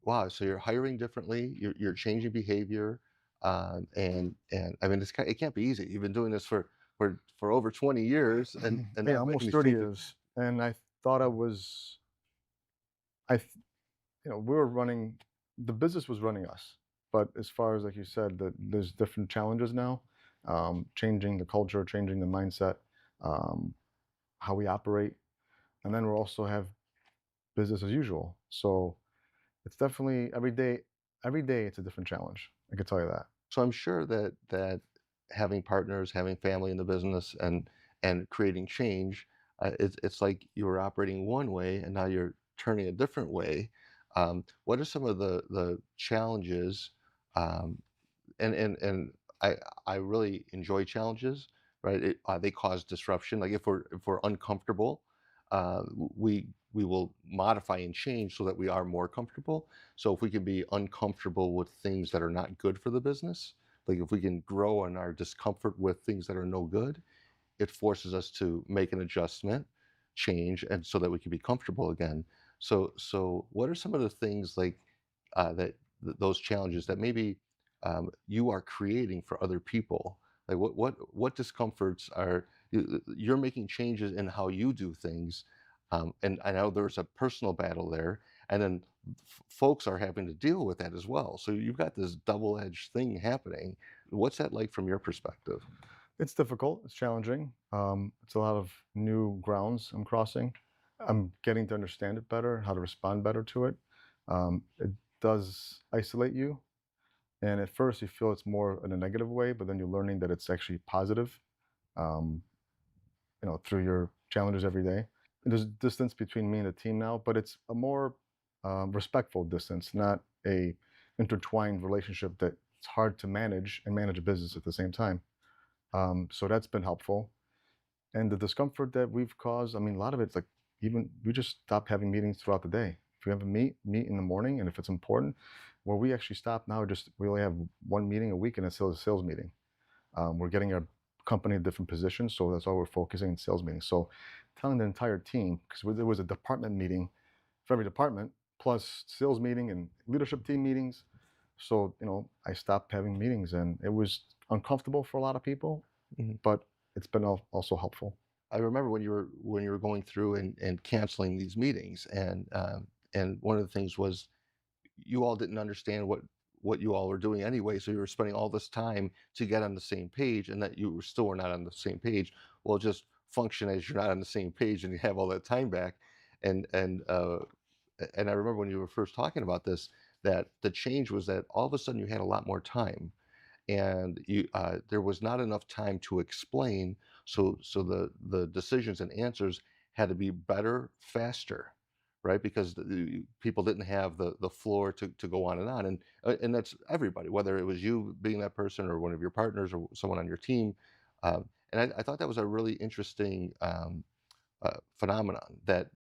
Wow, so you're hiring differently, you're changing behavior, and I mean, it can't be easy. You've been doing this for over 20 years, and Yeah, now making almost these 30 changes. years. And I thought I was, I, th- we were running, the business was running us. But as far as, like you said, that there's different challenges now, changing the culture, changing the mindset, um, how we operate. And then we also have business as usual. So it's definitely every day it's a different challenge. I can tell you that. So I'm sure that having partners, having family in the business, and creating change, it's like you were operating one way and now you're turning a different way. What are some of the challenges? Um, and I really enjoy challenges, right? They cause disruption. Like if we're uncomfortable, we will modify and change so that we are more comfortable. So if we can be uncomfortable with things that are not good for the business, like if we can grow in our discomfort with things that are no good, it forces us to make an adjustment, change, and so that we can be comfortable again. So what are some of the things like those challenges that maybe you are creating for other people? Like what discomforts are you're making changes in how you do things, and I know there's a personal battle there, and then folks are having to deal with that as well. So you've got this double-edged thing happening. What's that like from your perspective? It's difficult. It's challenging. It's a lot of new grounds I'm crossing. I'm getting to understand it better, how to respond better to it. It does isolate you, and at first you feel it's more in a negative way, but then you're learning that it's actually positive. Um, through your challenges every day. There's distance between me and the team now, but it's a more respectful distance, not a intertwined relationship that it's hard to manage and manage a business at the same time. So that's been helpful. And the discomfort that we've caused, I mean, a lot of it's like even we just stopped having meetings throughout the day. If we have a meet in the morning, and if it's important, where we actually stop now, just we only have one meeting a week, and it's still a sales meeting. We're getting our company in different positions, so that's why we're focusing on sales meetings. So telling the entire team, because there was a department meeting for every department, plus sales meeting and leadership team meetings. So, I stopped having meetings and it was uncomfortable for a lot of people, but it's been also helpful. I remember when you were going through and canceling these meetings, and one of the things was you all didn't understand what you all were doing anyway, so you were spending all this time to get on the same page, and that you were still were not on the same page. Well, just function as you're not on the same page, and you have all that time back. And and uh, and I remember when you were first talking about this, that the change was that all of a sudden you had a lot more time, and there was not enough time to explain. So the decisions and answers had to be better, faster, right? Because people didn't have the floor to go on, and that's everybody, whether it was you being that person or one of your partners or someone on your team. And I thought that was a really interesting phenomenon that